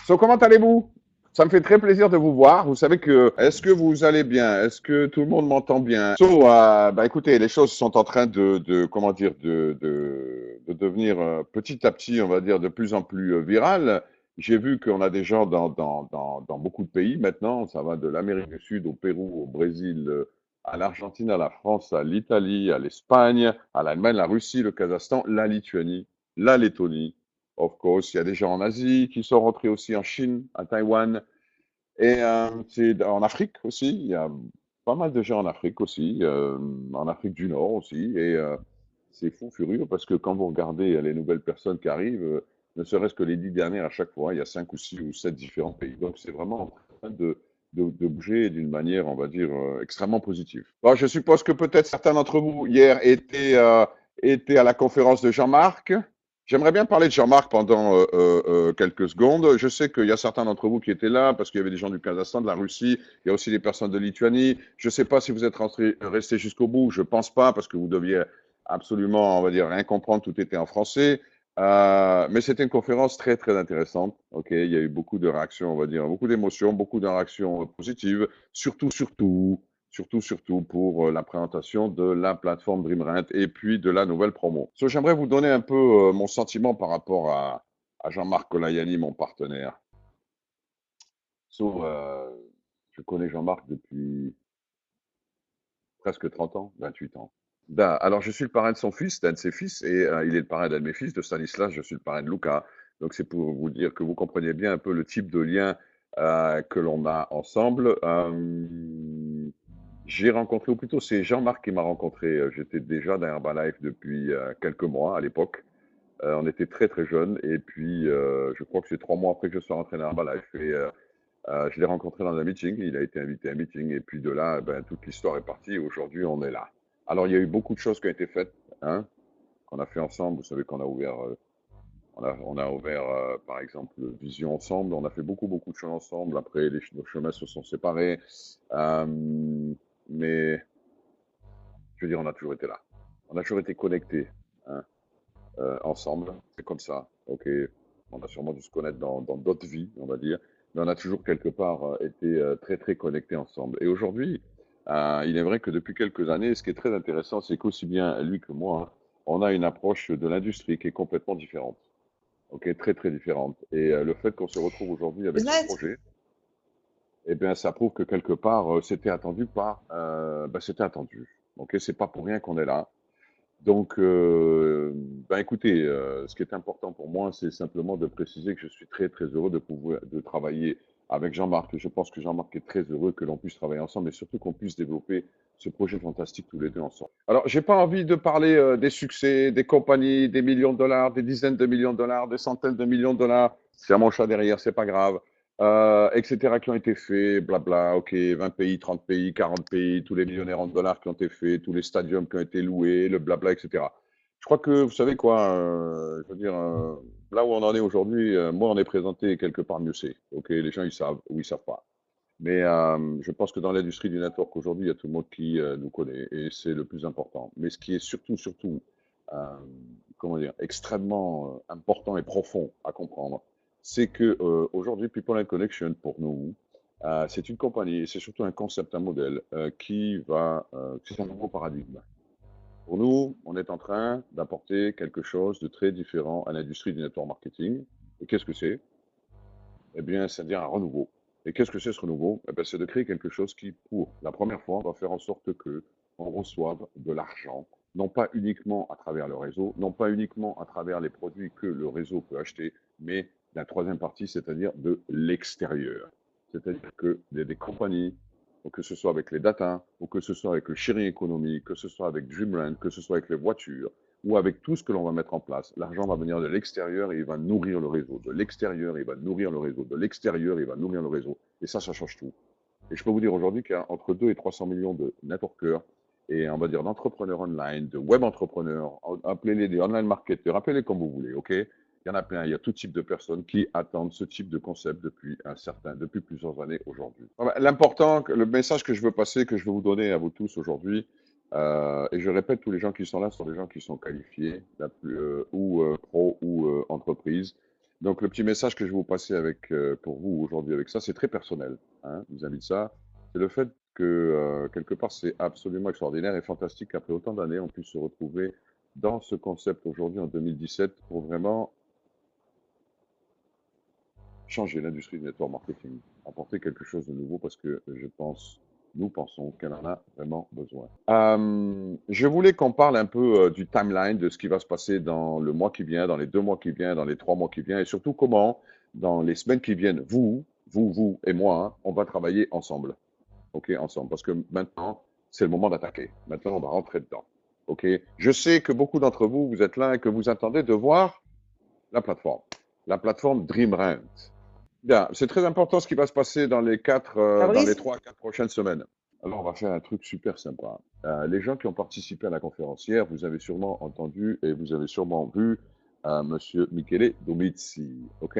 So, comment allez-vous? Ça me fait très plaisir de vous voir. Vous savez que, est-ce que vous allez bien? Est-ce que tout le monde m'entend bien? Bah, écoutez, les choses sont en train comment dire, de devenir petit à petit, on va dire, de plus en plus virales. J'ai vu qu'on a des gens dans beaucoup de pays maintenant. Ça va de l'Amérique du Sud au Pérou, au Brésil, à l'Argentine, à la France, à l'Italie, à l'Espagne, à l'Allemagne, la Russie, le Kazakhstan, la Lituanie, la Lettonie. Of course, il y a des gens en Asie qui sont rentrés aussi en Chine, à Taïwan. Et c'est en Afrique aussi. Il y a pas mal de gens en Afrique aussi, en Afrique du Nord aussi. Et c'est fou furieux parce que quand vous regardez les nouvelles personnes qui arrivent, ne serait-ce que les 10 dernières à chaque fois, il y a 5 ou 6 ou 7 différents pays. Donc c'est vraiment en train de bouger d'une manière, on va dire, extrêmement positive. Bon, je suppose que peut-être certains d'entre vous hier étaient à la conférence de Jean-Marc. J'aimerais bien parler de Jean-Marc pendant quelques secondes. Je sais qu'il y a certains d'entre vous qui étaient là parce qu'il y avait des gens du Kazakhstan, de la Russie, il y a aussi des personnes de Lituanie. Je ne sais pas si vous êtes restés jusqu'au bout, je ne pense pas parce que vous deviez absolument, on va dire, rien comprendre, tout était en français. Mais c'était une conférence très, très intéressante. Ok, il y a eu beaucoup de réactions, on va dire, beaucoup d'émotions, beaucoup de réactions positives, surtout pour la présentation de la plateforme DreamRent et puis de la nouvelle promo. So, j'aimerais vous donner un peu mon sentiment par rapport à Jean-Marc Kolayani, mon partenaire. So, je connais Jean-Marc depuis presque 30 ans, 28 ans. Alors, je suis le parrain de son fils, d'un de ses fils, et il est le parrain d'un de mes fils, de Stanislas, je suis le parrain de Luca. Donc, c'est pour vous dire que vous compreniez bien un peu le type de lien que l'on a ensemble. J'ai rencontré, ou plutôt c'est Jean-Marc qui m'a rencontré. J'étais déjà dans Herbalife depuis quelques mois à l'époque. On était très très jeunes, et puis je crois que c'est 3 mois après que je sois rentré dans Herbalife. Et je l'ai rencontré dans un meeting, il a été invité à un meeting, et puis de là, ben, toute l'histoire est partie, et aujourd'hui on est là. Alors il y a eu beaucoup de choses qui ont été faites, hein, qu'on a fait ensemble. Vous savez qu'on a ouvert, on a ouvert par exemple Vision ensemble, on a fait beaucoup de choses ensemble. Après, nos chemins se sont séparés, Euh, mais je veux dire, on a toujours été là. On a toujours été connectés, hein, ensemble, c'est comme ça. Ok, on a sûrement dû se connaître dans d'autres vies, on va dire, mais on a toujours quelque part été très très connectés ensemble. Et aujourd'hui, il est vrai que depuis quelques années, ce qui est très intéressant, c'est qu'aussi bien lui que moi, on a une approche de l'industrie qui est complètement différente. Ok, très très différente. Et le fait qu'on se retrouve aujourd'hui avec ce Net. projet, eh bien, ça prouve que quelque part, c'était attendu. Ok, c'est pas pour rien qu'on est là. Donc, ben écoutez, ce qui est important pour moi, c'est simplement de préciser que je suis très très heureux de travailler avec Jean-Marc. Je pense que Jean-Marc est très heureux que l'on puisse travailler ensemble et surtout qu'on puisse développer ce projet fantastique tous les deux ensemble. Alors, j'ai pas envie de parler des succès, des compagnies, des millions de dollars, des dizaines de millions de dollars, des centaines de millions de dollars. C'est à mon chat derrière, c'est pas grave. Etc., qui ont été faits, blabla, ok, 20 pays, 30 pays, 40 pays, tous les millionnaires en dollars qui ont été faits, tous les stadiums qui ont été loués, le blabla, etc. Je crois que, vous savez quoi, je veux dire, là où on en est aujourd'hui, moi, on est présenté quelque part mieux c'est. Ok, les gens, ils savent ou ils savent pas. Mais je pense que dans l'industrie du network aujourd'hui, il y a tout le monde qui nous connaît et c'est le plus important. Mais ce qui est surtout, euh, comment dire, extrêmement important et profond à comprendre, c'est que aujourd'hui, People and Connection, pour nous, c'est une compagnie et c'est surtout un concept, un modèle c'est un nouveau paradigme. Pour nous, on est en train d'apporter quelque chose de très différent à l'industrie du network marketing. Et qu'est-ce que c'est? Eh bien, c'est-à-dire un renouveau. Et qu'est-ce que c'est ce renouveau? Eh bien, c'est de créer quelque chose qui, pour la première fois, va faire en sorte que on reçoive de l'argent, non pas uniquement à travers le réseau, non pas uniquement à travers les produits que le réseau peut acheter, mais la troisième partie, c'est-à-dire de l'extérieur. C'est-à-dire que des compagnies, ou que ce soit avec les data, ou que ce soit avec le sharing economy, que ce soit avec Dreamland, que ce soit avec les voitures, ou avec tout ce que l'on va mettre en place. L'argent va venir de l'extérieur et il va nourrir le réseau. De l'extérieur, il va nourrir le réseau. De l'extérieur, il va nourrir le réseau. Et ça change tout. Et je peux vous dire aujourd'hui qu'il y a entre 2 et 300 millions de networkers et on va dire d'entrepreneurs online, de web entrepreneurs, appelez-les des online marketeurs, appelez-les comme vous voulez, ok? Il y en a plein, il y a tout type de personnes qui attendent ce type de concept depuis plusieurs années aujourd'hui. L'important, le message que je veux passer, que je veux vous donner à vous tous aujourd'hui, et je répète, tous les gens qui sont là sont des gens qui sont qualifiés, ou pro ou entreprise. Donc, le petit message que je vais vous passer avec, pour vous aujourd'hui avec ça, c'est très personnel, hein, vis-à-vis de ça. C'est le fait que, quelque part, c'est absolument extraordinaire et fantastique qu'après autant d'années, on puisse se retrouver dans ce concept aujourd'hui en 2017 pour vraiment changer l'industrie du network marketing, apporter quelque chose de nouveau parce que nous pensons qu'elle en a vraiment besoin. Je voulais qu'on parle un peu du timeline de ce qui va se passer dans le mois qui vient, dans les 2 mois qui viennent, dans les 3 mois qui viennent et surtout comment, dans les semaines qui viennent, vous et moi, hein, on va travailler ensemble. OK, ensemble. Parce que maintenant, c'est le moment d'attaquer. Maintenant, on va rentrer dedans. OK? Je sais que beaucoup d'entre vous, vous êtes là et que vous attendez de voir la plateforme DreamRent. Bien, c'est très important ce qui va se passer dans les dans les Fabrice? 3 à 4 prochaines semaines. Alors, on va faire un truc super sympa. Les gens qui ont participé à la conférence hier, vous avez sûrement entendu et vous avez sûrement vu Monsieur Michele Domizzi. OK?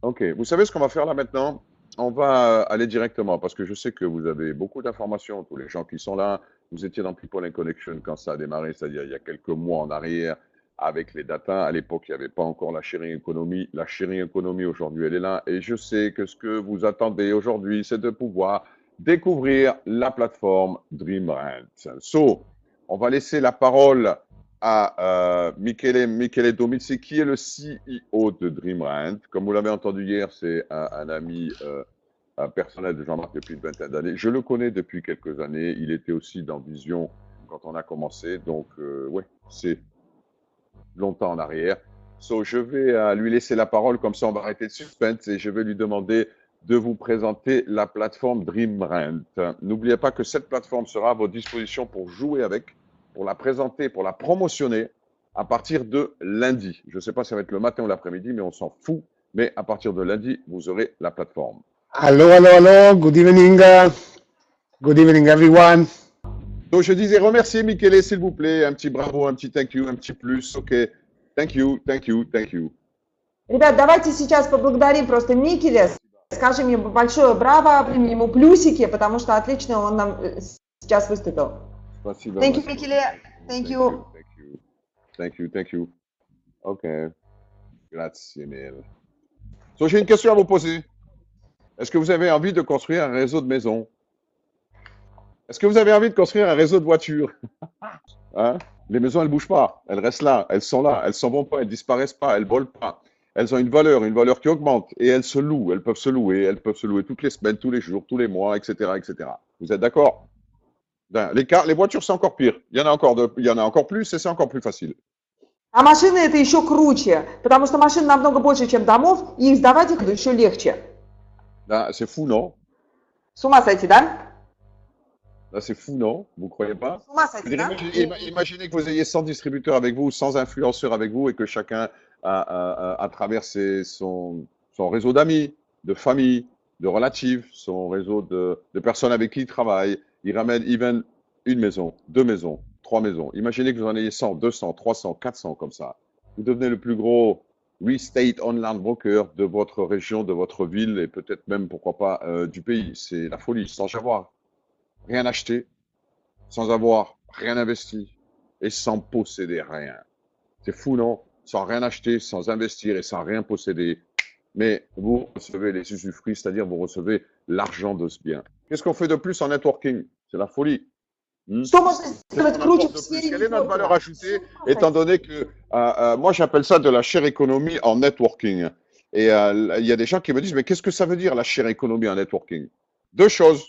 OK. Vous savez ce qu'on va faire là maintenant? On va aller directement parce que je sais que vous avez beaucoup d'informations, tous les gens qui sont là. Vous étiez dans People and Connection quand ça a démarré, c'est-à-dire il y a quelques mois en arrière avec les data. À l'époque, il n'y avait pas encore la sharing economy. La sharing economy aujourd'hui, elle est là. Et je sais que ce que vous attendez aujourd'hui, c'est de pouvoir découvrir la plateforme DreamRent. So, on va laisser la parole à Michele Domizzi, qui est le CEO de DreamRent. Comme vous l'avez entendu hier, c'est un ami personnel de Jean-Marc depuis une vingtaine d'années. Je le connais depuis quelques années. Il était aussi dans Vision quand on a commencé. Donc, ouais, c'est longtemps en arrière. So, je vais lui laisser la parole, comme ça on va arrêter de suspense et je vais lui demander de vous présenter la plateforme DreamRent. N'oubliez pas que cette plateforme sera à votre disposition pour jouer avec, pour la présenter, pour la promotionner à partir de lundi. Je ne sais pas si ça va être le matin ou l'après-midi, mais on s'en fout. Mais à partir de lundi, vous aurez la plateforme. Hello, hello, hello. Good evening, everyone. Donc, je disais remercier Michele, s'il vous plaît. Un petit bravo, un petit thank you, un petit plus. OK. Thank you, thank you, thank you. Ребят, давайте сейчас поблагодарим просто Микеля, скажем ему большое браво, примем ему плюсики, потому что отлично он нам сейчас выступил. Спасибо. Thank you, Микеле. Thank you. Thank you. Thank you, thank you. OK. Grazie mille. So, j'ai une question à vous poser. Est-ce que vous avez envie de construire un réseau de maisons? Est-ce que vous avez envie de construire un réseau de voitures? Hein? Les maisons, elles ne bougent pas. Elles restent là. Elles sont là. Elles ne s'en vont pas. Elles ne disparaissent pas. Elles ne volent pas. Elles ont une valeur qui augmente. Et elles se louent. Elles peuvent se louer. Elles peuvent se louer toutes les semaines, tous les jours, tous les mois, etc., etc. Vous êtes d'accord? Les voitures, c'est encore pire. Il y en a encore plus et c'est encore plus facile. А машины это еще круче, потому что машин намного больше, чем домов, и их сдавать их еще легче. C'est fou, non? С ума сойти, да? Là, c'est fou, non? Vous croyez pas? С ума сойти, да? Imaginez que vous ayez 100 distributeurs avec vous, 100 influenceurs avec vous et que chacun, à travers son réseau d'amis, de famille, de relatifs, son réseau de personnes avec qui il travaille, il ramène even une maison, 2 maisons, 3 maisons. Imaginez que vous en ayez 100, 200, 300, 400 comme ça. Vous devenez le plus gros real estate online broker de votre région, de votre ville et peut-être même, pourquoi pas, du pays. C'est la folie, sans avoir rien acheté, sans avoir rien investi et sans posséder rien. C'est fou, non? Sans rien acheter, sans investir et sans rien posséder. Mais vous recevez les usufruits, c'est-à-dire vous recevez l'argent de ce bien. Qu'est-ce qu'on fait de plus en networking? C'est la folie. Что можно сделать круче в сфере Quelle est notre valeur нетворкинга? ajoutée, étant donné que moi j'appelle ça de la share economy en networking. Et il y a des gens qui me disent, mais qu'est-ce que ça veut dire la share economy en networking? Deux choses.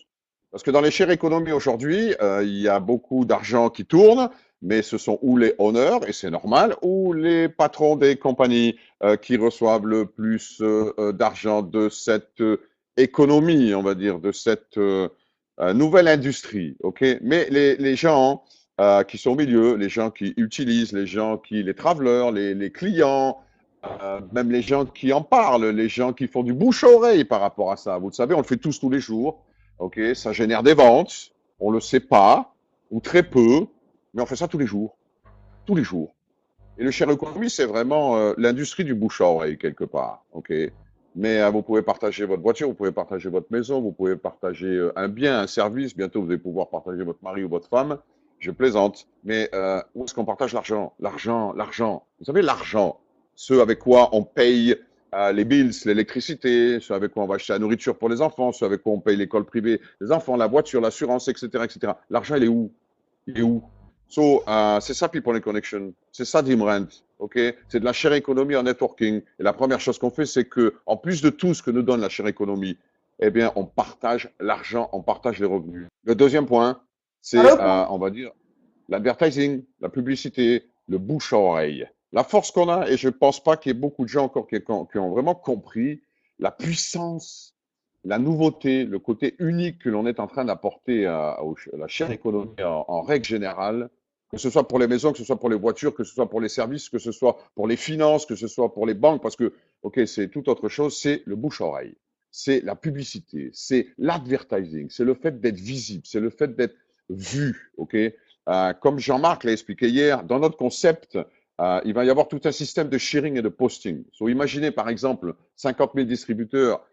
Parce que dans les share economy aujourd'hui, il y a beaucoup d'argent qui tourne, mais ce sont ou les owners, et c'est normal, ou les patrons des compagnies qui reçoivent le plus d'argent de cette économie, on va dire, de cette nouvelle industrie. Ok? Mais les gens qui sont au milieu, les gens qui utilisent, les travelers, les clients, même les gens qui en parlent, les gens qui font du bouche à oreille par rapport à ça. Vous le savez, on le fait tous les jours. Ok, ça génère des ventes. On le sait pas ou très peu, mais on fait ça tous les jours, tous les jours. Et le share economy, c'est vraiment l'industrie du bouche à oreille quelque part. Ok, mais vous pouvez partager votre voiture, vous pouvez partager votre maison, vous pouvez partager un bien, un service. Bientôt, vous allez pouvoir partager votre mari ou votre femme. Je plaisante, mais où est-ce qu'on partage l'argent? L'argent. Vous savez, l'argent, ce avec quoi on paye les bills, l'électricité, ce avec quoi on va acheter la nourriture pour les enfants, ce avec quoi on paye l'école privée des enfants, la voiture, l'assurance, etc., etc. L'argent, il est où? Il est où? So, c'est ça People and Connection. C'est ça Dream Rent. OK? C'est de la share economy en networking. Et la première chose qu'on fait, c'est que, en plus de tout ce que nous donne la share economy, eh bien, on partage l'argent, on partage les revenus. Le deuxième point, c'est, on va dire, l'advertising, la publicité, le bouche à oreille. La force qu'on a, et je ne pense pas qu'il y ait beaucoup de gens encore qui ont vraiment compris la puissance, la nouveauté, le côté unique que l'on est en train d'apporter à la chaîne économique en règle générale, que ce soit pour les maisons, que ce soit pour les voitures, que ce soit pour les services, que ce soit pour les finances, que ce soit pour les banques, parce que, OK, c'est tout autre chose, c'est le bouche à oreille, c'est la publicité, c'est l'advertising, c'est le fait d'être visible, c'est le fait d'être vu, OK? Comme Jean-Marc l'a expliqué hier, dans notre concept, il va y avoir tout un système de sharing et de posting. So, imaginez par exemple 50 000 distributeurs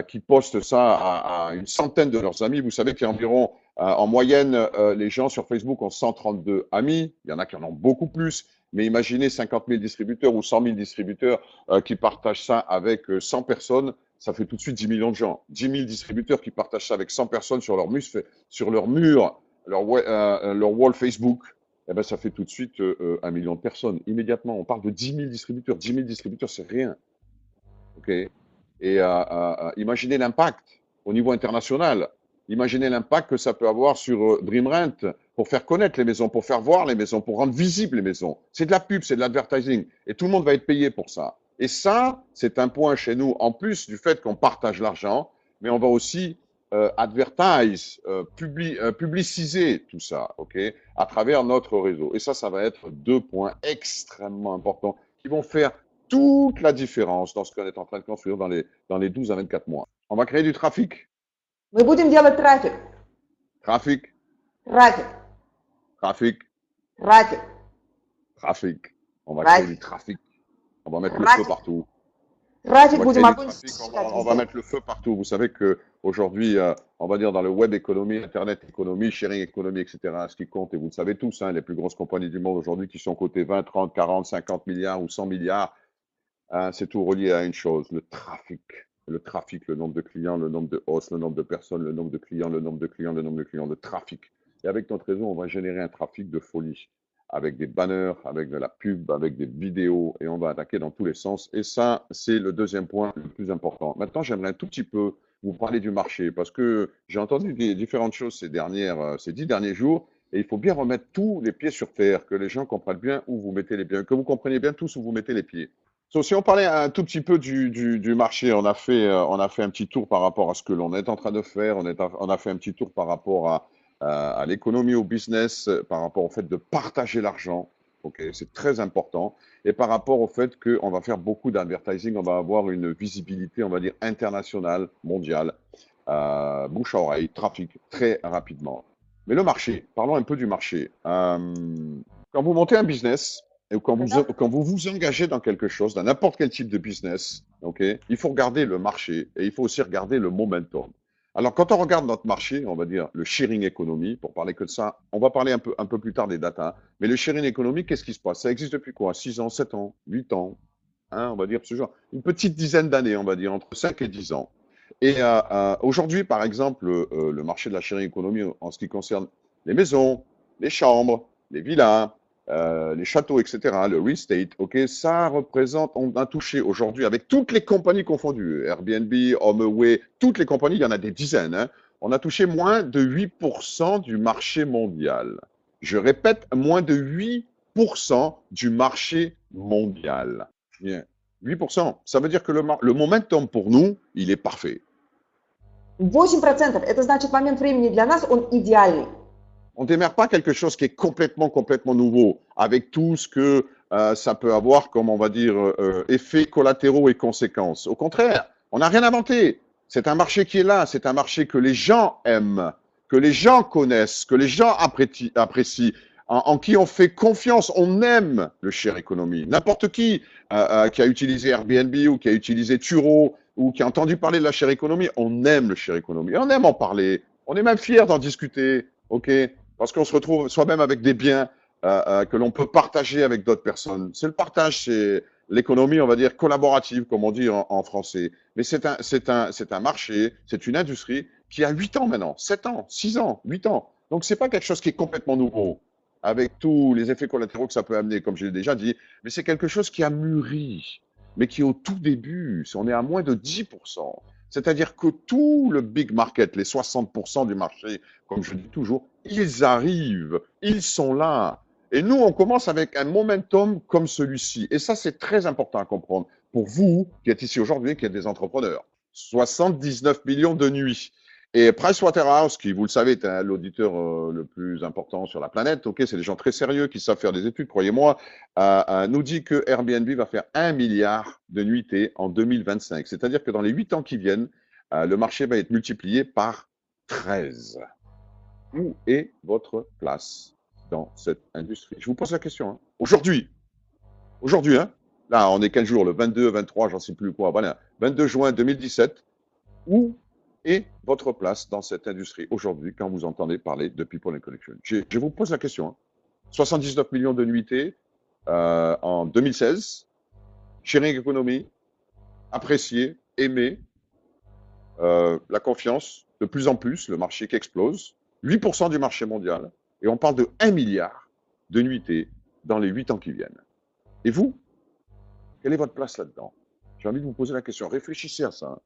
qui postent ça à une centaine de leurs amis. Vous savez qu'il y a environ, en moyenne, les gens sur Facebook ont 132 amis. Il y en a qui en ont beaucoup plus. Mais imaginez 50 000 distributeurs ou 100 000 distributeurs qui partagent ça avec 100 personnes. Ça fait tout de suite 10 millions de gens. 10 000 distributeurs qui partagent ça avec 100 personnes sur leur mur, leur wall Facebook, eh ben, ça fait tout de suite 1 million de personnes. Immédiatement, on parle de 10 000 distributeurs. 10 000 distributeurs, c'est rien. Okay. Et imaginez l'impact au niveau international. Imaginez l'impact que ça peut avoir sur Dream Rent pour faire connaître les maisons, pour faire voir les maisons, pour rendre visibles les maisons. C'est de la pub, c'est de l'advertising. Et tout le monde va être payé pour ça. Et ça, c'est un point chez nous, en plus du fait qu'on partage l'argent, mais on va aussi publiciser tout ça, OK, à travers notre réseau. Et ça va être 2 points extrêmement importants qui vont faire toute la différence dans ce qu'on est en train de construire dans les 12 à 24 mois. On va créer du trafic. Мы будем делать трафик. Trafic. Трафик. Trafic. Трафик. Trafic. On va créer du trafic. On va mettre le feu partout. Трафик On va, будем créer du огонь trafic, считать on va везде. mettre le feu partout. Vous savez qu'aujourd'hui, on va dire dans le web économie, internet économie, sharing économie, etc., ce qui compte, et vous le savez tous, hein, les plus grosses compagnies du monde aujourd'hui qui sont cotées 20, 30, 40, 50 milliards ou 100 milliards, c'est tout relié à une chose, le trafic. Le trafic, le nombre de clients, le nombre de hosts, le nombre de personnes, le nombre de clients, le nombre de clients, le nombre de clients, le trafic. Et avec notre réseau, on va générer un trafic de folie, avec des banners, avec de la pub, avec des vidéos, et on va attaquer dans tous les sens. Et ça, c'est le deuxième point le plus important. Maintenant, j'aimerais un tout petit peu vous parler du marché, parce que j'ai entendu différentes choses ces 10 derniers jours, et il faut bien remettre tous les pieds sur terre, que les gens comprennent bien où vous mettez les pieds, que vous compreniez bien tous où vous mettez les pieds. So, si on parlait un tout petit peu du marché, on a fait un petit tour par rapport à ce que l'on est en train de faire, on a fait un petit tour par rapport à l'économie, au business, par rapport au fait de partager l'argent, okay, c'est très important, et par rapport au fait qu'on va faire beaucoup d'advertising, on va avoir une visibilité, on va dire, internationale, mondiale, bouche à oreille, trafic, très rapidement. Mais le marché, parlons un peu du marché. Quand vous montez un business, et quand vous engagez dans quelque chose, dans n'importe quel type de business, okay, il faut regarder le marché et il faut aussi regarder le momentum. Alors, quand on regarde notre marché, on va dire le sharing economy, pour parler que de ça, on va parler un peu plus tard des data, mais le sharing economy, qu'est-ce qui se passe? Ça existe depuis quoi? 6 ans, 7 ans, 8 ans, hein, on va dire ce genre. Une petite dizaine d'années, on va dire, entre 5 et 10 ans. Et aujourd'hui, par exemple, le marché de la sharing economy en ce qui concerne les maisons, les chambres, les villas, les châteaux, etc., le real estate, ok, ça représente, on a touché aujourd'hui avec toutes les compagnies confondues, Airbnb, HomeAway, toutes les compagnies, il y en a des dizaines, hein, on a touché moins de 8% du marché mondial. Je répète, moins de 8% du marché mondial. Bien. 8%. Ça veut dire que le momentum pour nous, il est parfait. 8%. Это значит, момент времени для нас, он идеальный. On ne démarre pas quelque chose qui est complètement nouveau, avec tout ce que ça peut avoir comme, on va dire, effets collatéraux et conséquences. Au contraire, on n'a rien inventé. C'est un marché qui est là, c'est un marché que les gens aiment, que les gens connaissent, que les gens apprécient, en qui on fait confiance. On aime le share economy. N'importe qui a utilisé Airbnb ou qui a utilisé Turo ou qui a entendu parler de la share economy, on aime le share economy. On aime en parler. On est même fier d'en discuter, ok? Parce qu'on se retrouve soi-même avec des biens que l'on peut partager avec d'autres personnes. C'est le partage, l'économie, on va dire, collaborative, comme on dit en français. Mais c'est un marché, c'est une industrie qui a 8 ans maintenant, 7 ans, 6 ans, 8 ans. Donc, c'est pas quelque chose qui est complètement nouveau, avec tous les effets collatéraux que ça peut amener, comme je l'ai déjà dit, mais c'est quelque chose qui a mûri, mais qui est au tout début. On est à moins de 10%. C'est-à-dire que tout le big market, les 60% du marché, comme je dis toujours, ils arrivent, ils sont là. Et nous, on commence avec un momentum comme celui-ci. Et ça, c'est très important à comprendre pour vous qui êtes ici aujourd'hui, qui êtes des entrepreneurs. 79 millions de nuits. Et Pricewaterhouse, qui, vous le savez, est l'auditeur le plus important sur la planète, ok, c'est des gens très sérieux qui savent faire des études, croyez-moi, nous dit que Airbnb va faire 1 milliard de nuitées en 2025. C'est-à-dire que dans les 8 ans qui viennent, le marché va être multiplié par 13. Où est votre place dans cette industrie? Je vous pose la question. Hein. Aujourd'hui, hein, là, on est quel jour? Le 22, 23, j'en sais plus quoi. Voilà, 22 juin 2017. Où est votre place dans cette industrie aujourd'hui quand vous entendez parler de People and Connection? Je vous pose la question. Hein. 79 millions de nuitées en 2016. Sharing economy, apprécié, aimé, la confiance, de plus en plus, le marché qui explose. 8% du marché mondial. Et on parle de 1 milliard de nuitées dans les 8 ans qui viennent. Et vous, quelle est votre place là-dedans? J'ai envie de vous poser la question. Réfléchissez à ça. Hein.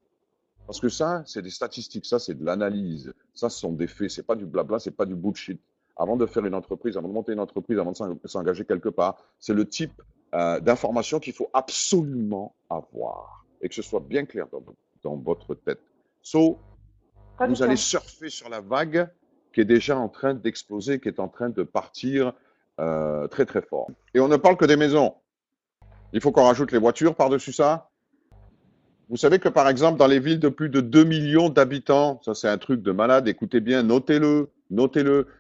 Parce que ça, c'est des statistiques, ça, c'est de l'analyse. Ça, ce sont des faits. C'est pas du blabla, c'est pas du bullshit. Avant de faire une entreprise, avant de monter une entreprise, avant de s'engager quelque part, c'est le type d'information qu'il faut absolument avoir. Et que ce soit bien clair dans votre tête. Vous allez surfer sur la vague qui est déjà en train d'exploser, qui est en train de partir très très fort. Et on ne parle que des maisons. Il faut qu'on rajoute les voitures par-dessus ça. Vous savez que par exemple, dans les villes de plus de 2 millions d'habitants, ça c'est un truc de malade, écoutez bien, notez-le,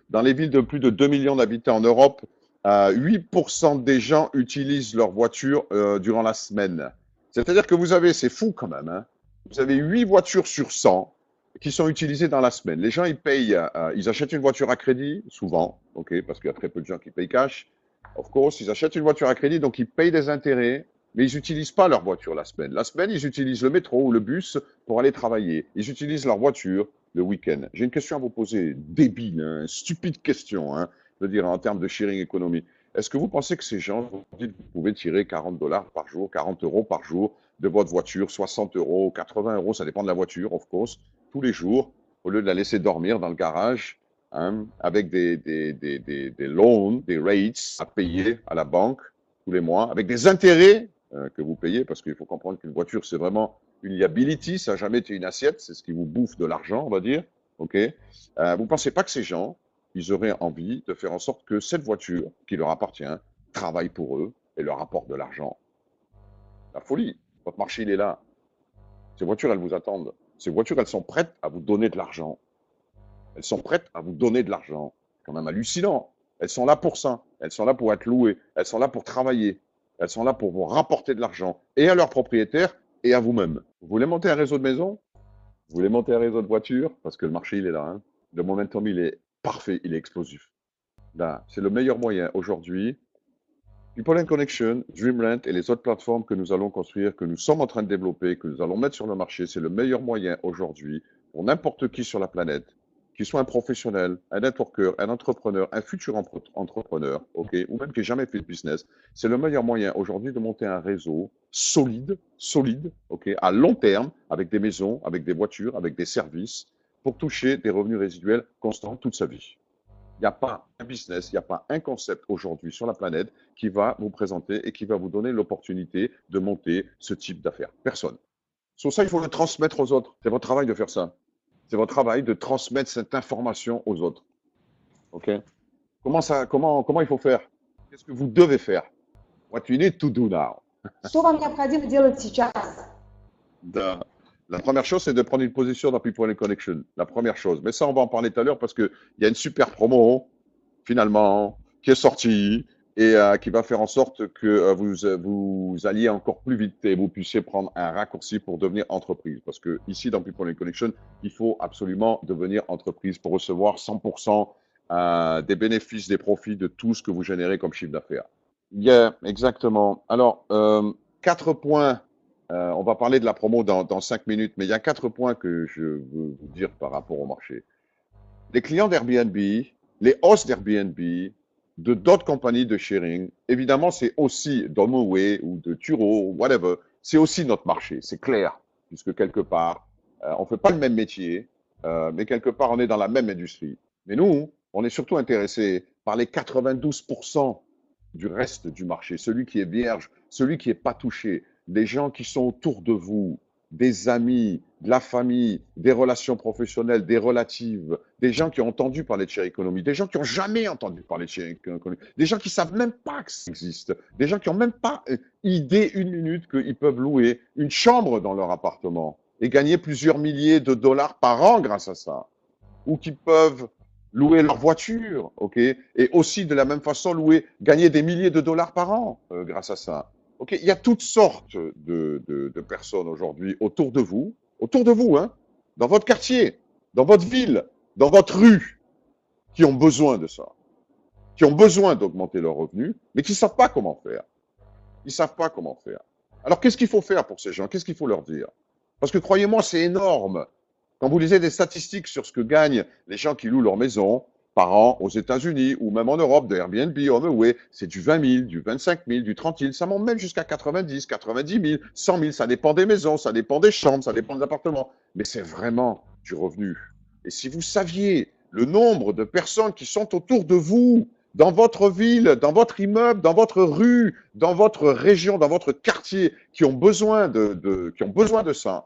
dans les villes de plus de 2 millions d'habitants en Europe, 8% des gens utilisent leur voiture durant la semaine. C'est-à-dire que vous avez, c'est fou quand même, hein, vous avez 8 voitures sur 100 qui sont utilisées dans la semaine. Les gens, ils payent, ils achètent une voiture à crédit, souvent, ok, parce qu'il y a très peu de gens qui payent cash. Of course, ils achètent une voiture à crédit, donc ils payent des intérêts, mais ils n'utilisent pas leur voiture la semaine. La semaine, ils utilisent le métro ou le bus pour aller travailler. Ils utilisent leur voiture le week-end. J'ai une question à vous poser, débile, hein, stupide question, hein, je veux dire, en termes de sharing economy. Est-ce que vous pensez que ces gens, vous pouvez tirer 40 $ par jour, 40 € par jour de votre voiture, 60 €, 80 €, ça dépend de la voiture, of course, tous les jours, au lieu de la laisser dormir dans le garage, hein, avec des loans, des rates à payer à la banque tous les mois, avec des intérêts que vous payez, parce qu'il faut comprendre qu'une voiture, c'est vraiment une liability, ça n'a jamais été une assiette, c'est ce qui vous bouffe de l'argent, on va dire. Ok. Vous ne pensez pas que ces gens, ils auraient envie de faire en sorte que cette voiture qui leur appartient travaille pour eux et leur apporte de l'argent? La folie. Votre marché, il est là. Ces voitures, elles vous attendent. Ces voitures, elles sont prêtes à vous donner de l'argent. Elles sont prêtes à vous donner de l'argent. C'est quand même hallucinant. Elles sont là pour ça. Elles sont là pour être louées. Elles sont là pour travailler. Elles sont là pour vous rapporter de l'argent et à leurs propriétaires et à vous-même. Vous voulez monter un réseau de maisons? Vous voulez monter un réseau de voitures? Parce que le marché, il est là. Hein. Le momentum, il est parfait. Il est explosif. Là, c'est le meilleur moyen aujourd'hui. People and Connection, Dreamrent et les autres plateformes que nous allons construire, que nous sommes en train de développer, que nous allons mettre sur le marché, c'est le meilleur moyen aujourd'hui pour n'importe qui sur la planète, qu'il soit un professionnel, un networker, un entrepreneur, un futur entrepreneur, ok, ou même qui n'a jamais fait de business. C'est le meilleur moyen aujourd'hui de monter un réseau solide, ok, à long terme, avec des maisons, avec des voitures, avec des services, pour toucher des revenus résiduels constants toute sa vie. Il n'y a pas un business, il n'y a pas un concept aujourd'hui sur la planète qui va vous présenter et qui va vous donner l'opportunité de monter ce type d'affaires. Personne. Sur ça, il faut le transmettre aux autres. C'est votre travail de faire ça. C'est votre travail de transmettre cette information aux autres. OK? Comment il faut faire? Qu'est-ce que vous devez faire? What you need to do now. Что вам необходимо делать сейчас? La première chose, c'est de prendre une position dans People and Connection. La première chose. Mais ça, on va en parler tout à l'heure parce qu'il y a une super promo, finalement, qui est sortie et qui va faire en sorte que vous alliez encore plus vite et vous puissiez prendre un raccourci pour devenir entreprise. Parce que ici, dans People and Connection, il faut absolument devenir entreprise pour recevoir 100% des bénéfices, des profits de tout ce que vous générez comme chiffre d'affaires. Yeah, exactement. Alors, 4 points. On va parler de la promo dans 5 minutes, mais il y a 4 points que je veux vous dire par rapport au marché. Les clients d'Airbnb, les hosts d'Airbnb, de d'autres compagnies de sharing, évidemment, c'est aussi d'HomeAway ou de Turo, whatever, c'est aussi notre marché, c'est clair, puisque quelque part, on ne fait pas le même métier, mais quelque part, on est dans la même industrie. Mais nous, on est surtout intéressés par les 92% du reste du marché, celui qui est vierge, celui qui n'est pas touché, des gens qui sont autour de vous, des amis, de la famille, des relations professionnelles, des relatives, des gens qui ont entendu parler de share economy, des gens qui n'ont jamais entendu parler de share economy, des gens qui ne savent même pas que ça existe, des gens qui n'ont même pas idée une minute qu'ils peuvent louer une chambre dans leur appartement et gagner plusieurs milliers de dollars par an grâce à ça, ou qui peuvent louer leur voiture, ok, et aussi de la même façon gagner des milliers de dollars par an grâce à ça. Ok, il y a toutes sortes de personnes aujourd'hui autour de vous, hein, dans votre quartier, dans votre ville, dans votre rue, qui ont besoin de ça, qui ont besoin d'augmenter leurs revenus, mais qui ne savent pas comment faire. Ils ne savent pas comment faire. Alors, qu'est-ce qu'il faut faire pour ces gens? Qu'est-ce qu'il faut leur dire? Parce que croyez-moi, c'est énorme. Quand vous lisez des statistiques sur ce que gagnent les gens qui louent leur maison par an aux États-Unis ou même en Europe, de Airbnb, HomeAway, c'est du 20 000, du 25 000, du 30 000, ça monte même jusqu'à 90, 90 000, 100 000, ça dépend des maisons, ça dépend des chambres, ça dépend des appartements. Mais c'est vraiment du revenu. Et si vous saviez le nombre de personnes qui sont autour de vous, dans votre ville, dans votre immeuble, dans votre rue, dans votre région, dans votre quartier, qui ont besoin de ça,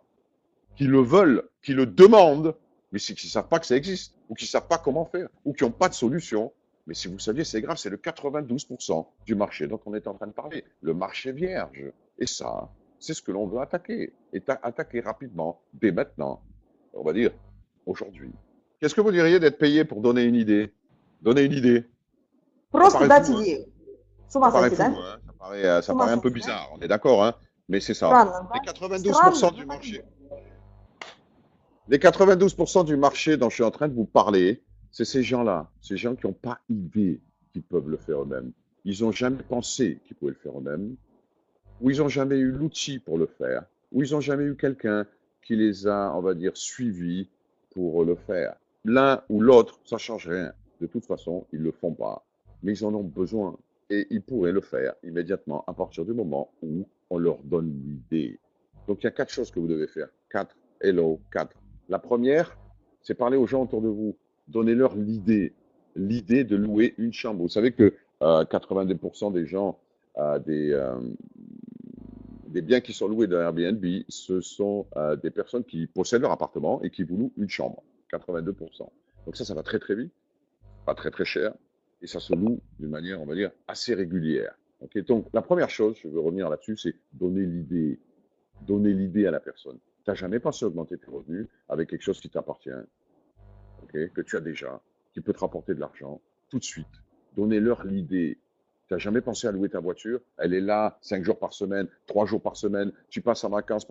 qui le veulent, qui le demandent, mais qui ne savent pas que ça existe, ou qui ne savent pas comment faire, ou qui n'ont pas de solution. Mais si vous saviez, c'est grave, c'est le 92% du marché dont on est en train de parler, le marché vierge. Et ça, c'est ce que l'on veut attaquer, et attaquer rapidement, dès maintenant, on va dire aujourd'hui. Qu'est-ce que vous diriez d'être payé pour donner une idée? Donner une idée. Просто paraît дать fou, hein. идею. С Ça ума paraît сойти, fou, да? hein. С Ça ума paraît un peu сойти, да? bizarre, on est d'accord, hein. Mais c'est ça. Странно, Les да? 92% Странно, du но так и marché. есть. Les 92% du marché dont je suis en train de vous parler, c'est ces gens-là, ces gens qui n'ont pas idée qu'ils peuvent le faire eux-mêmes. Ils n'ont jamais pensé qu'ils pouvaient le faire eux-mêmes, ou ils n'ont jamais eu l'outil pour le faire, ou ils n'ont jamais eu quelqu'un qui les a, on va dire, suivis pour le faire. L'un ou l'autre, ça ne change rien. De toute façon, ils ne le font pas. Mais ils en ont besoin. Et ils pourraient le faire immédiatement à partir du moment où on leur donne l'idée. Donc, il y a 4 choses que vous devez faire. 4. Hello, 4. La première, c'est parler aux gens autour de vous. Donnez-leur l'idée de louer une chambre. Vous savez que 82% des gens, des biens qui sont loués dans Airbnb, ce sont des personnes qui possèdent leur appartement et qui vous louent une chambre. 82%. Donc ça va très très vite, pas très très cher, et ça se loue d'une manière, on va dire, assez régulière. Okay, donc la première chose, je veux revenir là-dessus, c'est donner l'idée. Donner l'idée à la personne. Tu n'as jamais pensé à augmenter tes revenus avec quelque chose qui t'appartient, okay, que tu as déjà, qui peut te rapporter de l'argent, tout de suite. Donnez-leur l'idée. Tu n'as jamais pensé à louer ta voiture? Elle est là 5 jours par semaine, 3 jours par semaine. Tu pars en vacances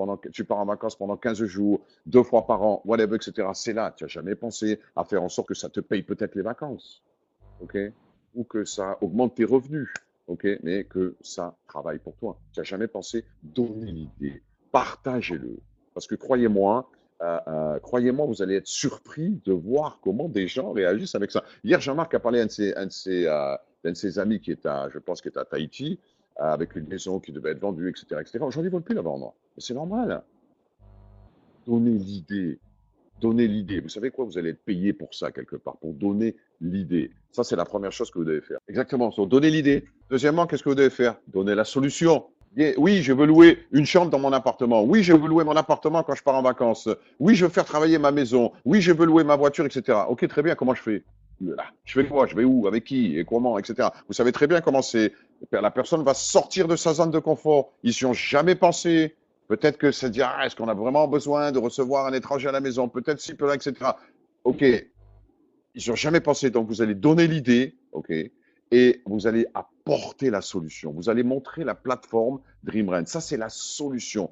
pendant 15 jours, 2 fois par an, whatever, etc. C'est là. Tu n'as jamais pensé à faire en sorte que ça te paye peut-être les vacances, ok? Ou que ça augmente tes revenus, ok? Mais que ça travaille pour toi. Tu n'as jamais pensé, donner l'idée. Partagez-le. Parce que croyez-moi, vous allez être surpris de voir comment des gens réagissent avec ça. Hier, Jean-Marc a parlé à d'un de ses amis qui est je pense, qui est à Tahiti, avec une maison qui devait être vendue, etc., etc. Aujourd'hui, ils ne veulent plus la vendre. C'est normal. Donnez l'idée. Donnez l'idée. Vous savez quoi? Vous allez être payé pour ça quelque part, pour donner l'idée. Ça, c'est la première chose que vous devez faire. Exactement. Donc, donner l'idée. Deuxièmement, qu'est-ce que vous devez faire? Donner la solution. Oui, je veux louer une chambre dans mon appartement. Oui, je veux louer mon appartement quand je pars en vacances. Oui, je veux faire travailler ma maison. Oui, je veux louer ma voiture, etc. Ok, très bien. Comment je fais? Je fais quoi? Je vais où? Avec qui? Et comment? Etc. Vous savez très bien comment c'est. La personne va sortir de sa zone de confort. Ils n'y ont jamais pensé. Peut-être que c'est dire, est-ce qu'on a vraiment besoin de recevoir un étranger à la maison? Peut-être si, peut-être, etc. Ok. Ils n'ont jamais pensé. Donc, vous allez donner l'idée. Ok. Et vous allez apporter la solution. Vous allez montrer la plateforme DreamRent. Ça, c'est la solution.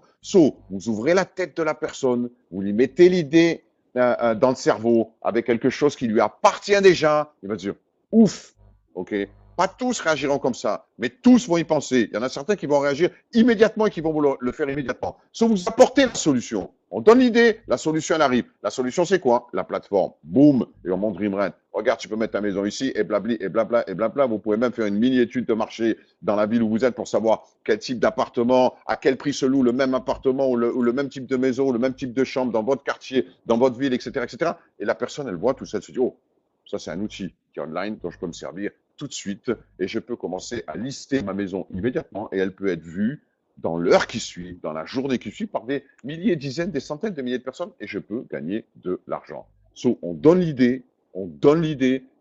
Vous ouvrez la tête de la personne, vous lui mettez l'idée dans le cerveau avec quelque chose qui lui appartient déjà. Il va dire, ouf, ok. Pas tous réagiront comme ça, mais tous vont y penser. Il y en a certains qui vont réagir immédiatement et qui vont vous le faire immédiatement. Sauf vous apporter la solution. On donne l'idée, la solution elle arrive. La solution c'est quoi? La plateforme. Boum, et on montre Dreamrent. Regarde, tu peux mettre ta maison ici et blabli et blabla et blabla. Vous pouvez même faire une mini étude de marché dans la ville où vous êtes pour savoir quel type d'appartement, à quel prix se loue le même appartement ou le même type de maison ou le même type de chambre dans votre quartier, dans votre ville, etc., etc. Et la personne, elle voit tout ça, elle se dit, oh, ça c'est un outil qui est online dont je peux me servir tout de suite et je peux commencer à lister ma maison immédiatement et elle peut être vue dans l'heure qui suit, dans la journée qui suit par des milliers, dizaines, des centaines de milliers de personnes et je peux gagner de l'argent. So, on donne l'idée,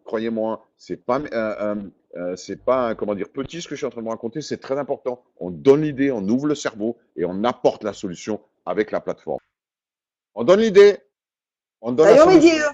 croyez-moi, c'est pas comment dire petit ce que je suis en train de vous raconter, c'est très important. On donne l'idée, on ouvre le cerveau et on apporte la solution avec la plateforme. On donne l'idée, on donne Даем идею,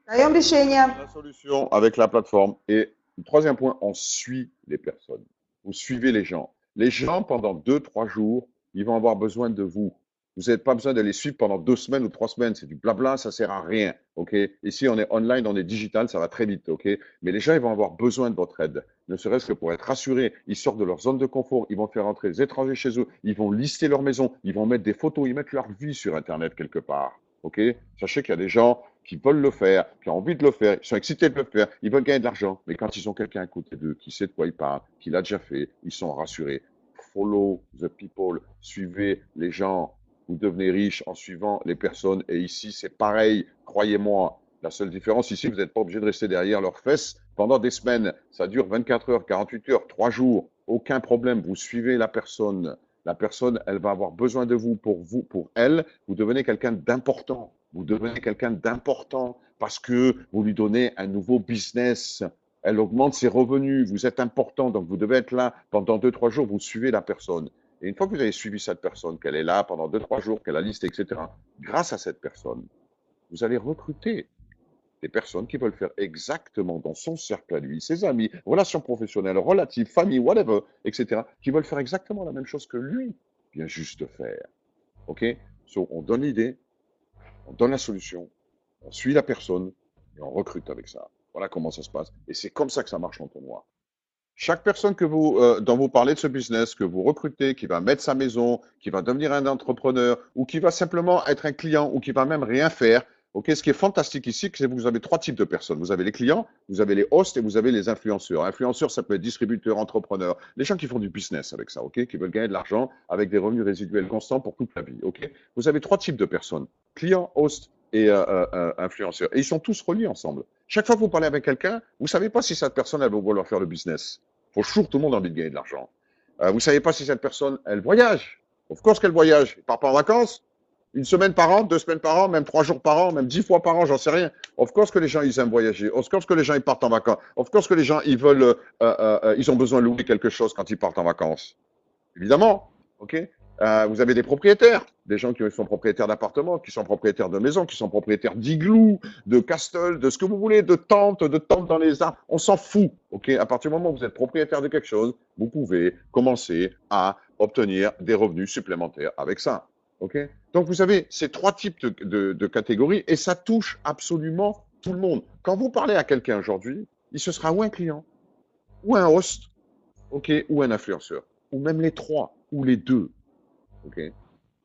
даем решение. la solution avec la plateforme. Et le troisième point, on suit les personnes. Vous suivez les gens. Les gens, pendant 2-3 jours, ils vont avoir besoin de vous. Vous n'avez pas besoin de les suivre pendant 2 semaines ou 3 semaines. C'est du blabla, ça sert à rien. Ok? Ici, on est online, on est digital, ça va très vite. Ok? Mais les gens, ils vont avoir besoin de votre aide. Ne serait-ce que pour être rassurés. Ils sortent de leur zone de confort. Ils vont faire entrer les étrangers chez eux. Ils vont lister leur maison. Ils vont mettre des photos. Ils mettent leur vie sur Internet quelque part. Ok? Sachez qu'il y a des gens qui veulent le faire, qui ont envie de le faire, ils sont excités de le faire, ils veulent gagner de l'argent. Mais quand ils ont quelqu'un à côté d'eux qui sait de quoi il parle, qui l'a déjà fait, ils sont rassurés. Follow the people, suivez les gens. Vous devenez riche en suivant les personnes. Et ici, c'est pareil, croyez-moi. La seule différence ici, vous n'êtes pas obligé de rester derrière leurs fesses pendant des semaines. Ça dure 24 heures, 48 heures, 3 jours. Aucun problème. Vous suivez la personne. La personne, elle va avoir besoin de vous, pour elle. Vous devenez quelqu'un d'important. Vous devenez quelqu'un d'important parce que vous lui donnez un nouveau business. Elle augmente ses revenus. Vous êtes important, donc vous devez être là pendant 2-3 jours. Vous suivez la personne. Et une fois que vous avez suivi cette personne, qu'elle est là pendant 2-3 jours, qu'elle a listé, etc., grâce à cette personne, vous allez recruter des personnes qui veulent faire exactement dans son cercle à lui, ses amis, relations professionnelles, relatives, famille, whatever, etc., qui veulent faire exactement la même chose que lui vient juste de faire. OK? So, on donne l'idée, on donne la solution, on suit la personne et on recrute avec ça. Voilà comment ça se passe. Et c'est comme ça que ça marche l'entonnoir. Chaque personne dont vous parlez de ce business, que vous recrutez, qui va mettre sa maison, qui va devenir un entrepreneur ou qui va simplement être un client ou qui va même rien faire, ok, ce qui est fantastique ici, c'est que vous avez 3 types de personnes. Vous avez les clients, vous avez les hosts et vous avez les influenceurs. Influenceurs, ça peut être distributeurs, entrepreneurs, les gens qui font du business avec ça, ok, qui veulent gagner de l'argent avec des revenus résiduels constants pour toute la vie, ok. Vous avez 3 types de personnes, clients, hosts et influenceurs. Et ils sont tous reliés ensemble. Chaque fois que vous parlez avec quelqu'un, vous ne savez pas si cette personne, elle va vouloir faire le business. Pour toujours, tout le monde a envie de gagner de l'argent. Vous ne savez pas si cette personne, elle voyage. Of course qu'elle voyage. Elle ne part pas en vacances. 1 semaine par an, 2 semaines par an, même 3 jours par an, même 10 fois par an, j'en sais rien. Of course que les gens, ils aiment voyager. Of course que les gens, ils partent en vacances. Of course que les gens, ils veulent, ils ont besoin de louer quelque chose quand ils partent en vacances. Évidemment. OK? Vous avez des propriétaires, des gens qui sont propriétaires d'appartements, qui sont propriétaires de maisons, qui sont propriétaires d'igloo, de castles, de ce que vous voulez, de tentes dans les arbres. On s'en fout. OK? À partir du moment où vous êtes propriétaire de quelque chose, vous pouvez commencer à obtenir des revenus supplémentaires avec ça. OK? Donc, vous avez ces 3 types de catégories et ça touche absolument tout le monde. Quand vous parlez à quelqu'un aujourd'hui, il se sera ou un client, ou un host, OK, ou un influenceur, ou même les 3, ou les 2. OK?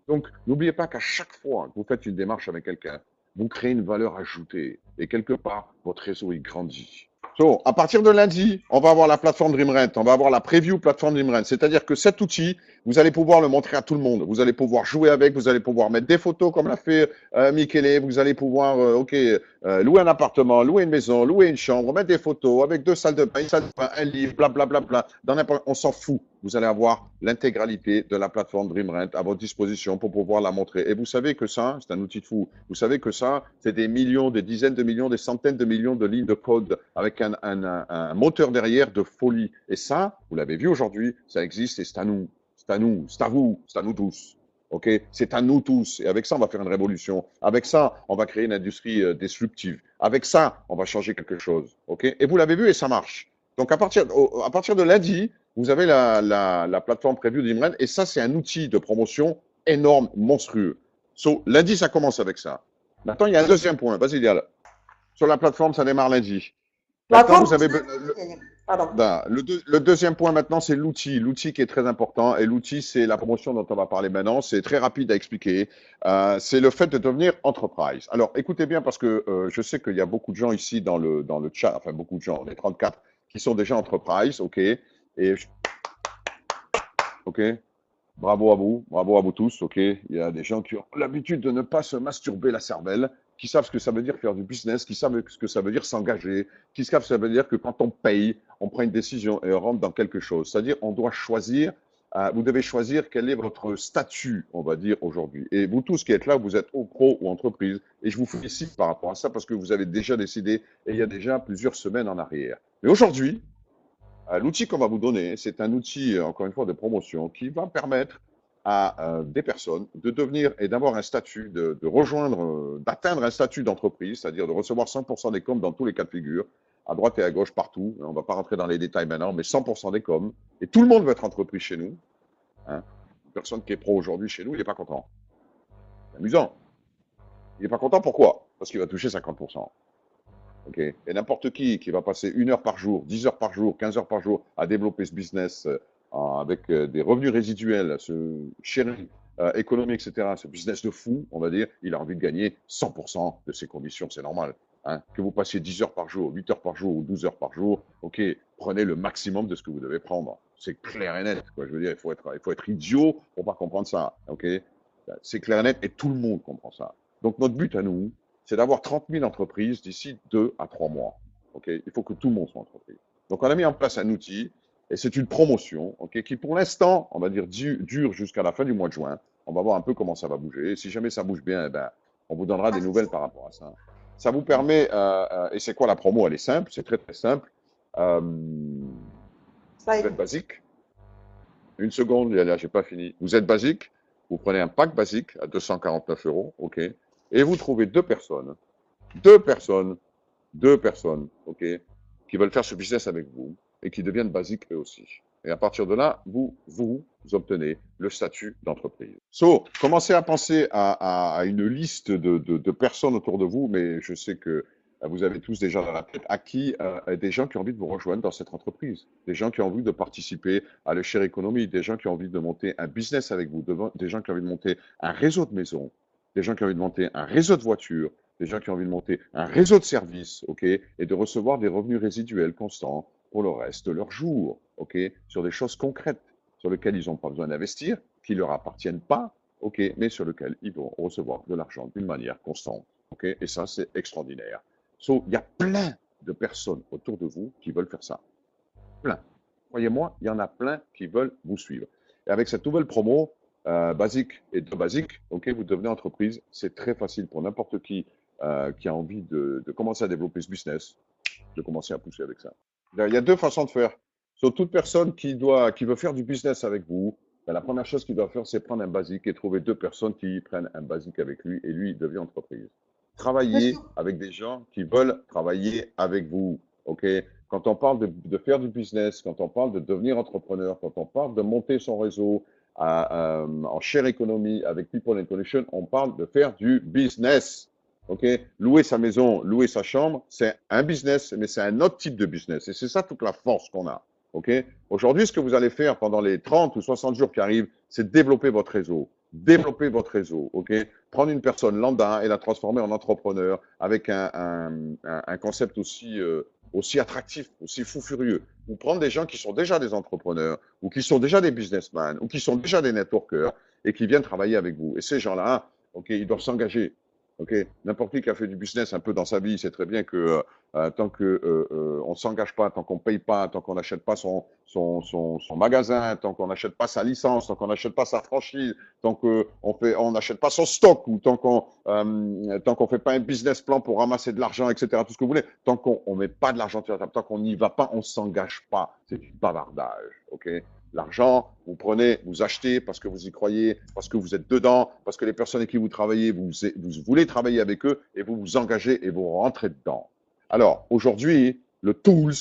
Donc, n'oubliez pas qu'à chaque fois que vous faites une démarche avec quelqu'un, vous créez une valeur ajoutée et quelque part, votre réseau, il grandit. So, à partir de lundi, on va avoir la plateforme Dreamrent, on va avoir la preview plateforme Dreamrent. C'est-à-dire que cet outil, vous allez pouvoir le montrer à tout le monde. Vous allez pouvoir jouer avec, vous allez pouvoir mettre des photos comme l'a fait Michele, vous allez pouvoir louer un appartement, louer une maison, louer une chambre, mettre des photos avec 2 salles de bain, une salle de bain, un livre, blablabla. On s'en fout. Vous allez avoir l'intégralité de la plateforme Dreamrent à votre disposition pour pouvoir la montrer. Et vous savez que ça, c'est un outil de fou. Vous savez que ça, c'est des millions, des dizaines de millions, des centaines de millions de lignes de code avec un moteur derrière de folie. Et ça, vous l'avez vu aujourd'hui, ça existe et c'est à nous. C'est à nous, c'est à vous, c'est à nous tous. OK? C'est à nous tous. Et avec ça, on va faire une révolution. Avec ça, on va créer une industrie disruptive. Avec ça, on va changer quelque chose. OK? Et vous l'avez vu et ça marche. Donc, à partir de lundi, vous avez la plateforme Preview Dreamrent et ça, c'est un outil de promotion énorme, monstrueux. So, lundi, ça commence avec ça. Maintenant, il y a un deuxième point. Vas-y, Dial. Sur la plateforme, ça démarre lundi. Maintenant, vous avez... Pardon. Ben, le deuxième point maintenant, c'est l'outil. L'outil qui est très important. Et l'outil, c'est la promotion dont on va parler maintenant. C'est très rapide à expliquer. C'est le fait de devenir entreprise. Alors, écoutez bien parce que je sais qu'il y a beaucoup de gens ici dans le chat, enfin beaucoup de gens, les 34, qui sont déjà entreprise, OK? OK? Bravo à vous tous, OK? Il y a des gens qui ont l'habitude de ne pas se masturber la cervelle, qui savent ce que ça veut dire faire du business, qui savent ce que ça veut dire s'engager, qui savent ce que ça veut dire que quand on paye, on prend une décision et on rentre dans quelque chose. C'est-à-dire, on doit choisir, vous devez choisir quel est votre statut, on va dire, aujourd'hui. Et vous tous qui êtes là, vous êtes au pro ou entreprise, et je vous félicite par rapport à ça parce que vous avez déjà décidé, et il y a déjà plusieurs semaines en arrière. Mais aujourd'hui, l'outil qu'on va vous donner, c'est un outil, encore une fois, de promotion qui va permettre à des personnes de devenir et d'avoir un statut, de rejoindre, d'atteindre un statut d'entreprise, c'est-à-dire de recevoir 100% des coms dans tous les cas de figure, à droite et à gauche, partout. On ne va pas rentrer dans les détails maintenant, mais 100% des coms. Et tout le monde veut être entreprise chez nous. Hein. Une personne qui est pro aujourd'hui chez nous, il n'est pas content. C'est amusant. Il n'est pas content, pourquoi? Parce qu'il va toucher 50%. Okay. Et n'importe qui va passer 1 heure par jour, 10 heures par jour, 15 heures par jour à développer ce business avec des revenus résiduels, ce sharing économique, etc., ce business de fou, on va dire, il a envie de gagner 100% de ses conditions, c'est normal. Hein. Que vous passiez 10 heures par jour, 8 heures par jour ou 12 heures par jour, ok, prenez le maximum de ce que vous devez prendre. C'est clair et net, quoi. Je veux dire, il faut être idiot pour pas comprendre ça, ok. C'est clair et net et tout le monde comprend ça. Donc notre but à nous, c'est d'avoir 30 000 entreprises d'ici 2 à 3 mois. Okay, il faut que tout le monde soit entreprise. Donc, on a mis en place un outil et c'est une promotion okay, qui, pour l'instant, on va dire, dure jusqu'à la fin du mois de juin. On va voir un peu comment ça va bouger. Et si jamais ça bouge bien, eh ben, on vous donnera des nouvelles par rapport à ça. Ça vous permet, et c'est quoi la promo? Elle est simple, c'est très très simple. Vous êtes basique. Une seconde, là, j'ai pas fini. Vous êtes basique, vous prenez un pack basique à 249 €, ok, et vous trouvez deux personnes, ok, qui veulent faire ce business avec vous et qui deviennent basiques eux aussi. Et à partir de là, vous obtenez le statut d'entreprise. So, commencez à penser à une liste de personnes autour de vous, mais je sais que vous avez tous déjà dans la tête à qui des gens qui ont envie de vous rejoindre dans cette entreprise, des gens qui ont envie de participer à le share economy, des gens qui ont envie de monter un business avec vous, des gens qui ont envie de monter un réseau de maisons, des gens qui ont envie de monter un réseau de voitures, des gens qui ont envie de monter un réseau de services, ok, et de recevoir des revenus résiduels constants pour le reste de leur jour, ok, sur des choses concrètes, sur lesquelles ils n'ont pas besoin d'investir, qui ne leur appartiennent pas, ok, mais sur lesquelles ils vont recevoir de l'argent d'une manière constante, ok, et ça c'est extraordinaire. So, il y a plein de personnes autour de vous qui veulent faire ça. Plein. Croyez-moi, il y en a plein qui veulent vous suivre. Et avec cette nouvelle promo, basique et de basique, ok, vous devenez entreprise. C'est très facile pour n'importe qui a envie de commencer à développer ce business, de commencer à pousser avec ça. Il y a deux façons de faire. Sur toute personne qui veut faire du business avec vous, ben, la première chose qu'il doit faire, c'est prendre un basique et trouver deux personnes qui prennent un basique avec lui et lui devient entreprise. Travaillez avec des gens qui veulent travailler avec vous. Ok. Quand on parle de faire du business, quand on parle de devenir entrepreneur, quand on parle de monter son réseau en share economy avec People and Connection, on parle de faire du business. Ok. Louer sa maison, louer sa chambre, c'est un business, mais c'est un autre type de business. Et c'est ça toute la force qu'on a. Ok. Aujourd'hui, ce que vous allez faire pendant les 30 ou 60 jours qui arrivent, c'est développer votre réseau. Développer votre réseau, ok. Prendre une personne lambda et la transformer en entrepreneur avec un concept aussi attractif, aussi fou furieux. Ou prendre des gens qui sont déjà des entrepreneurs, ou qui sont déjà des businessmen, ou qui sont déjà des networkers, et qui viennent travailler avec vous. Et ces gens-là, ok, ils doivent s'engager. Ok, n'importe qui a fait du business un peu dans sa vie, sait très bien que tant que on s'engage pas, tant qu'on paye pas, tant qu'on n'achète pas son magasin, tant qu'on n'achète pas sa licence, tant qu'on n'achète pas sa franchise, tant qu'on n'achète pas son stock, ou tant qu'on fait pas un business plan pour ramasser de l'argent, etc. Tout ce que vous voulez, tant qu'on met pas de l'argent sur la table, tant qu'on n'y va pas, on s'engage pas. C'est du bavardage. Ok. L'argent, vous prenez, vous achetez parce que vous y croyez, parce que vous êtes dedans, parce que les personnes avec qui vous travaillez, vous voulez travailler avec eux et vous vous engagez et vous rentrez dedans. Alors, aujourd'hui, le tools,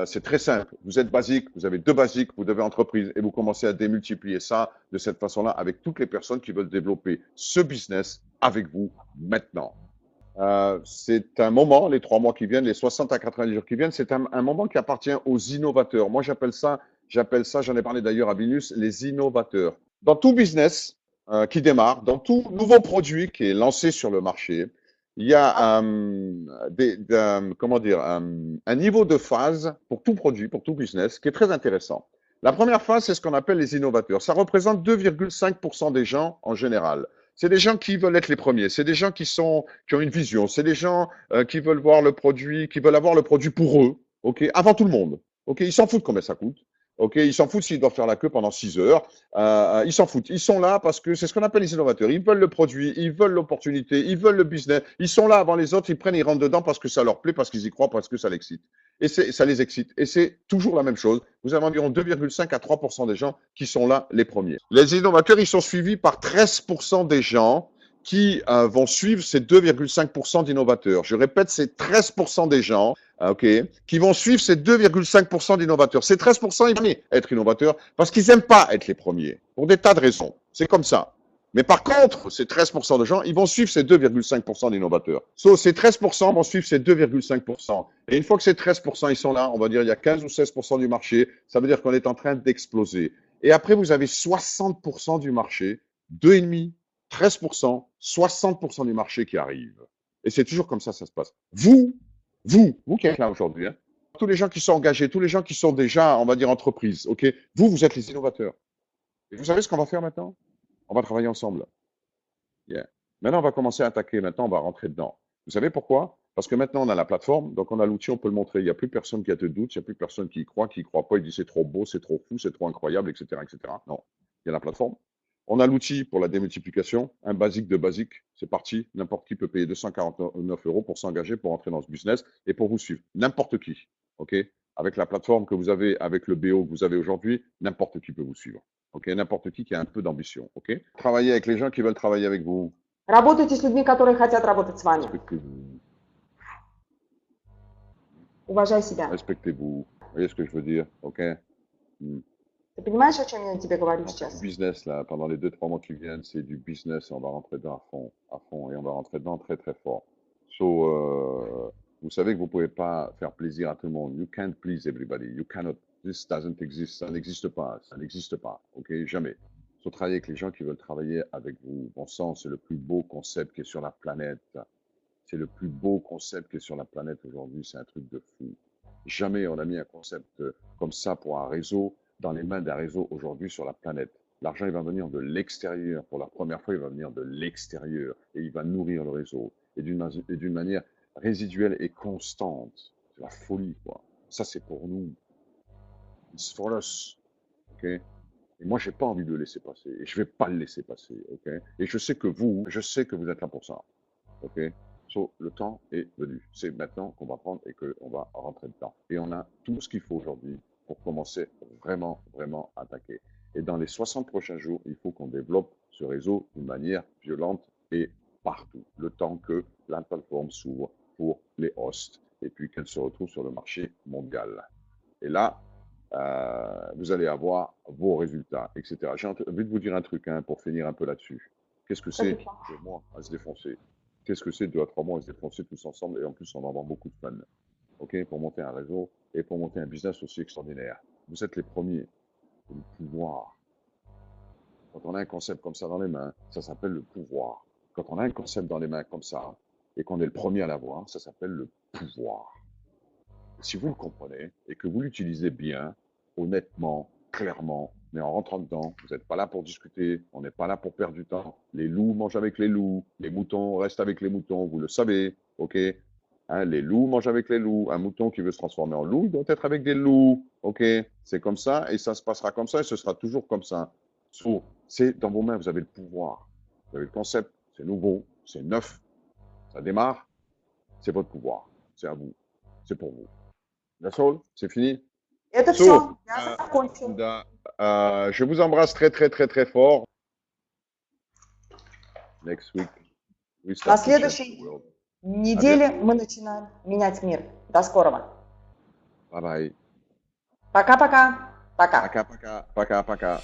c'est très simple. Vous êtes basique, vous avez deux basiques, vous devez entreprise et vous commencez à démultiplier ça de cette façon-là avec toutes les personnes qui veulent développer ce business avec vous maintenant. C'est un moment, les 3 mois qui viennent, les 60 à 90 jours qui viennent, c'est un moment qui appartient aux innovateurs. Moi, j'appelle ça, j'en ai parlé d'ailleurs à Vilnius, les innovateurs. Dans tout business qui démarre, dans tout nouveau produit qui est lancé sur le marché, il y a comment dire, un niveau de phase pour tout produit, pour tout business, qui est très intéressant. La première phase, c'est ce qu'on appelle les innovateurs. Ça représente 2,5% des gens en général. C'est des gens qui veulent être les premiers. C'est des gens qui ont une vision. C'est des gens qui veulent voir le produit, qui veulent avoir le produit pour eux, ok, avant tout le monde. Ok, ils s'en foutent combien ça coûte. Ok, ils s'en foutent s'ils doivent faire la queue pendant 6 heures. Ils s'en foutent. Ils sont là parce que c'est ce qu'on appelle les innovateurs. Ils veulent le produit, ils veulent l'opportunité, ils veulent le business. Ils sont là avant les autres. Ils prennent, ils rentrent dedans parce que ça leur plaît, parce qu'ils y croient, parce que ça l'excite. Et ça les excite. Et c'est toujours la même chose. Vous avez environ 2,5 à 3% des gens qui sont là les premiers. Les innovateurs, ils sont suivis par 13% des gens qui vont suivre ces 2,5% d'innovateurs. Je répète, c'est 13% des gens qui vont suivre ces 2,5% d'innovateurs. Ces 13%, ils vont jamais être innovateurs parce qu'ils n'aiment pas être les premiers, pour des tas de raisons. C'est comme ça. Mais par contre, ces 13% de gens, ils vont suivre ces 2,5% d'innovateurs. Ces 13% vont suivre ces 2,5%. Et une fois que ces 13%, ils sont là, on va dire il y a 15 ou 16% du marché, ça veut dire qu'on est en train d'exploser. Et après, vous avez 60% du marché, 2,5%, 13%, 60% du marché qui arrive. Et c'est toujours comme ça se passe. Vous qui êtes là aujourd'hui, hein, tous les gens qui sont engagés, tous les gens qui sont déjà, on va dire, entreprises, ok, vous êtes les innovateurs. Et vous savez ce qu'on va faire maintenant? On va travailler ensemble. Yeah. Maintenant, on va commencer à attaquer. Maintenant, on va rentrer dedans. Vous savez pourquoi? Parce que maintenant, on a la plateforme, donc on a l'outil, on peut le montrer. Il n'y a plus personne qui a de doute, il n'y a plus personne qui y croit pas, il dit c'est trop beau, c'est trop fou, c'est trop incroyable, etc., etc. Non, il y a la plateforme. On a l'outil pour la démultiplication, un basique de basique, c'est parti. N'importe qui peut payer 249 € pour s'engager, pour entrer dans ce business et pour vous suivre. N'importe qui, ok? Avec la plateforme que vous avez, avec le BO que vous avez aujourd'hui, n'importe qui peut vous suivre. Ok, n'importe qui a un peu d'ambition. Ok, travaillez avec les gens qui veulent travailler avec vous. Работайте с людьми, которые хотят работать с вами. Respectez-vous. Уважай себя. Respectez-vous. Vous voyez ce que je veux dire? Ok. Ты понимаешь, о чем я тебе говорю Donc, сейчас? du business là, pendant les 2-3 mois qui viennent, c'est du business et on va rentrer dedans à fond, et on va rentrer dedans très très fort. Vous savez que vous pouvez pas faire plaisir à tout le monde. You can't please everybody. You cannot. This doesn't exist. Ça n'existe pas. Ça n'existe pas. Ok, jamais. So, travailler avec les gens qui veulent travailler avec vous. Bon sang, c'est le plus beau concept qui est sur la planète. C'est le plus beau concept qui est sur la planète aujourd'hui. C'est un truc de fou. Jamais on a mis un concept comme ça pour un réseau dans les mains d'un réseau aujourd'hui sur la planète. L'argent, il va venir de l'extérieur. Pour la première fois, il va venir de l'extérieur et il va nourrir le réseau. Et d'une manière résiduelle et constante. C'est la folie, quoi. Ça, c'est pour nous. It's for us. OK? Et moi, j'ai pas envie de le laisser passer. Et je vais pas le laisser passer. OK? Et je sais que vous êtes là pour ça. OK? So, le temps est venu. C'est maintenant qu'on va prendre et qu'on va rentrer dedans. Et on a tout ce qu'il faut aujourd'hui pour commencer vraiment, vraiment à attaquer. Et dans les 60 prochains jours, il faut qu'on développe ce réseau d'une manière violente et partout. Le temps que la plateforme s'ouvre pour les hosts et puis qu'elle se retrouve sur le marché mondial. Et là, vous allez avoir vos résultats, etc. J'ai envie de vous dire un truc pour finir un peu là-dessus. Qu'est-ce que c'est 2 mois à se défoncer? Qu'est-ce que c'est 2 à 3 mois à se défoncer tous ensemble? Et en plus, on va avoir beaucoup de fun. OK, pour monter un réseau et pour monter un business aussi extraordinaire. Vous êtes les premiers. Le pouvoir. Quand on a un concept comme ça dans les mains, ça s'appelle le pouvoir. Quand on a un concept dans les mains comme ça et qu'on est le premier à l'avoir, ça s'appelle le pouvoir. Si vous le comprenez et que vous l'utilisez bien, honnêtement, clairement, mais en rentrant dedans, vous n'êtes pas là pour discuter, on n'est pas là pour perdre du temps. Les loups mangent avec les loups, les moutons restent avec les moutons, vous le savez, ok? Les loups mangent avec les loups. Un mouton qui veut se transformer en loup, il doit être avec des loups, ok? C'est comme ça et ça se passera comme ça et ce sera toujours comme ça. C'est dans vos mains, vous avez le pouvoir. Vous avez le concept, c'est nouveau, c'est neuf, ça démarre, c'est votre pouvoir, c'est à vous, c'est pour vous. That's all, c'est fini. Это все, я закончил. Да, je vous embrasse très très très très fort. Next week, we На start to change следующей the world. неделе мы начинаем менять мир. До скорого. Bye bye. Пока-пока. Пока. Пока-пока. Пока-пока.